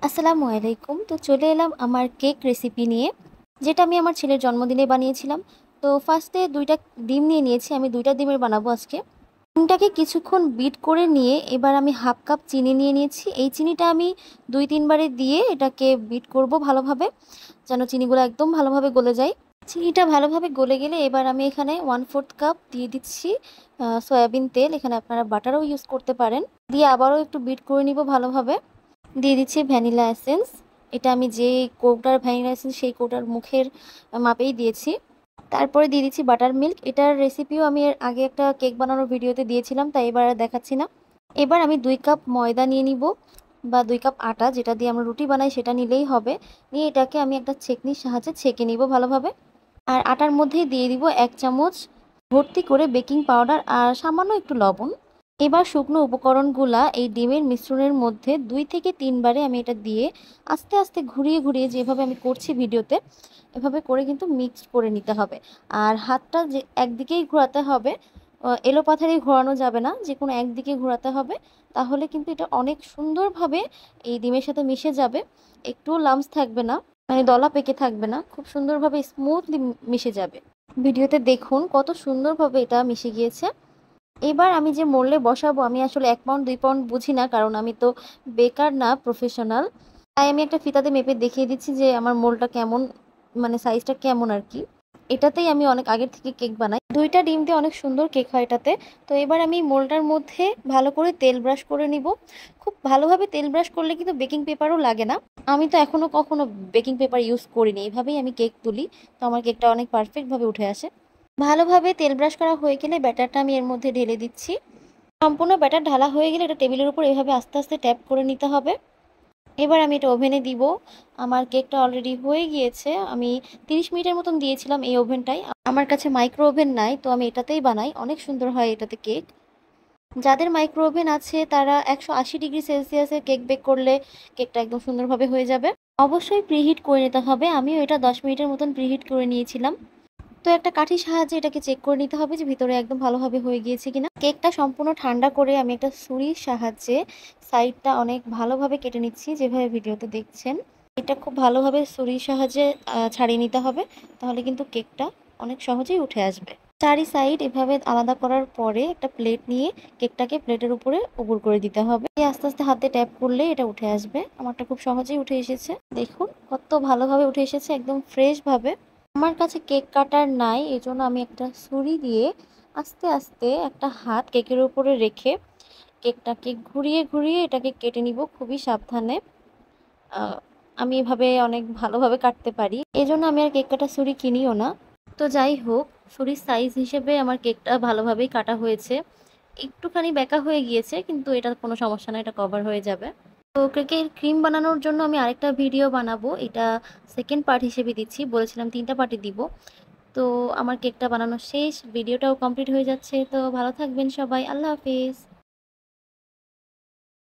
আসসালামু আলাইকুম। তো চলে এলাম আমার কেক রেসিপি নিয়ে, যেটা আমি আমার ছেলের জন্মদিনে বানিয়েছিলাম। তো ফার্স্টে ২ টা ডিম নিয়ে নিয়েছি। আমি ২ টা ডিমের বানাবো আজকে। ডিমটাকে কিছুক্ষণ বিট করে নিয়ে এবার আমি ১/২ কাপ চিনি নিয়ে নিয়েছি। এই চিনিটা আমি ২-৩ বারে দিয়ে এটাকে বিট করব ভালোভাবে, যেন চিনিগুলো একদম ভালোভাবে গলে যায়। চিনিটা ভালোভাবে গলে গেলে এবার আমি এখানে 1/৪ কাপ দিয়ে দিচ্ছি সয়াবিন তেল। এখানে আপনারা বাটারও ইউজ করতে পারেন। দিয়ে আবারও একটু বিট করে নিব ভালোভাবে। দিয়ে দিচ্ছি ভ্যানিলা এসেন্স। এটা আমি যে কৌটার ভ্যানিলা এসেন্স সেই কৌটার মুখের মাপেই দিয়েছি। তারপরে দিয়ে দিচ্ছি বাটার মিল্ক। এটার রেসিপিও আমি এর আগে একটা কেক বানানোর ভিডিওতে দিয়েছিলাম, তাই এবার আর দেখাচ্ছি না। এবার আমি ২ কাপ ময়দা নিয়ে নিব, বা ২ কাপ আটা, যেটা দিয়ে আমরা রুটি বানাই সেটা নিলেই হবে। নিয়ে এটাকে আমি একটা ছেঁকনির সাহায্যে ছেঁকে নিব ভালোভাবে। আর আটার মধ্যেই দিয়ে দিব ১ চামচ ভর্তি করে বেকিং পাউডার আর সামান্য একটু লবণ। এবার শুকনো উপকরণগুলা এই ডিমের মিশ্রণের মধ্যে ২ থেকে ৩ বারে আমি এটা দিয়ে আস্তে আস্তে ঘুরিয়ে ঘুরিয়ে, যেভাবে আমি করছি ভিডিওতে, এভাবে করে কিন্তু মিক্সড করে নিতে হবে। আর হাতটা যে একদিকেই ঘোরাতে হবে, এলোপাথারি ঘোরানো যাবে না, যে কোনো একদিকে ঘোরাতে হবে। তাহলে কিন্তু এটা অনেক সুন্দরভাবে এই ডিমের সাথে মিশে যাবে। একটুও লাম্পস থাকবে না, মানে দলা পেকে থাকবে না, খুব সুন্দরভাবে স্মুথলি মিশে যাবে। ভিডিওতে দেখুন কত সুন্দরভাবে এটা মিশে গিয়েছে। এবার আমি যে মোল্ডে বসাবো, আমি আসলে ১ পাউন্ড ২ পাউন্ড বুঝি না, কারণ আমি তো বেকার না, প্রফেশনাল। তাই আমি একটা ফিতাতে মেপে দেখিয়ে দিচ্ছি যে আমার মোল্ডটা কেমন, মানে সাইজটা কেমন আর কি। এটাতেই আমি অনেক আগের থেকে কেক বানাই। ২ টা ডিম দিয়ে অনেক সুন্দর কেক হয় এটাতে। তো এবার আমি মোল্ডটার মধ্যে ভালো করে তেল ব্রাশ করে নিব। খুব ভালোভাবে তেল ব্রাশ করলে কিন্তু বেকিং পেপারও লাগে না। আমি তো এখনো কখনো বেকিং পেপার ইউজ করিনি। এভাবেই আমি কেক তুলি। তো আমার কেকটা অনেক পারফেক্টভাবে উঠে আসে। ভালোভাবে তেল ব্রাশ করা হয়ে গেলে ব্যাটারটা আমি এর মধ্যে ঢেলে দিচ্ছি। সম্পূর্ণ ব্যাটার ঢালা হয়ে গেলে এটা টেবিলের উপর এভাবে আস্তে আস্তে ট্যাপ করে নিতে হবে। এবার আমি এটা ওভেনে দিব। আমার কেকটা অলরেডি হয়ে গিয়েছে। আমি ৩০ মিনিটের মতন দিয়েছিলাম এই ওভেনটাই। আমার কাছে মাইক্রো ওভেন নাই, তো আমি এটাতেই বানাই। অনেক সুন্দর হয় এটাতে কেক। যাদের মাইক্রো ওভেন আছে তারা ১৮০ ডিগ্রি সেলসিয়াসে কেক বেক করলে কেকটা একদম সুন্দরভাবে হয়ে যাবে। অবশ্যই প্রিহিট করে নিতে হবে। আমিও এটা ১০ মিনিটের মতন প্রিহিট করে নিয়েছিলাম। তো একটা কাঠির সাহায্যে এটাকে চেক করে নিতে হবে যে ভিতরে একদম ভালোভাবে হয়ে গিয়েছে কিনা। কেকটা সম্পূর্ণ ঠান্ডা করে আমি একটা ছুরির সাহায্যে সাইডটা অনেক ভালোভাবে কেটে নিচ্ছি, যেভাবে ভিডিওতে দেখছেন। এটা খুব ভালোভাবে ছুরির সাহায্যে ছাড়িয়ে নিতে হবে, তাহলে কিন্তু কেকটা অনেক সহজেই উঠে আসবে। চারি সাইড এভাবে আলাদা করার পরে একটা প্লেট নিয়ে কেকটাকে প্লেটের উপরে উপুড় করে দিতে হবে। আস্তে আস্তে হাতে ট্যাপ করলে এটা উঠে আসবে। আমারটা খুব সহজেই উঠে এসেছে। দেখুন কত ভালোভাবে উঠে এসেছে, একদম ফ্রেশ ভাবে। আমার কাছে কেক কাটার নাই, এজন্য আমি একটা ছুরি দিয়ে আস্তে আস্তে একটা হাত কেকের উপরে রেখে কেকটাকে ঘুরিয়ে ঘুরিয়ে এটাকে কেটে নিব খুবই সাবধানে। আহ, আমি এভাবে অনেক ভালোভাবে কাটতে পারি, এজন্য আমি আর কেক কাটা ছুরি কিনিও না। তো যাই হোক, ছুরির সাইজ হিসেবে আমার কেকটা ভালোভাবেই কাটা হয়েছে। একটুখানি বেঁকা হয়ে গিয়েছে, কিন্তু এটা কোনো সমস্যা না, এটা কভার হয়ে যাবে। তো কেকের ক্রিম বানানোর জন্য আমি আরেকটা ভিডিও বানাবো, এটা সেকেন্ড পার্ট হিসেবে দিচ্ছি। বলেছিলাম ৩টা পার্টে দিব। তো আমার কেকটা বানানো শেষ, ভিডিওটাও কমপ্লিট হয়ে যাচ্ছে। তো ভালো থাকবেন সবাই, আল্লাহ হাফিজ।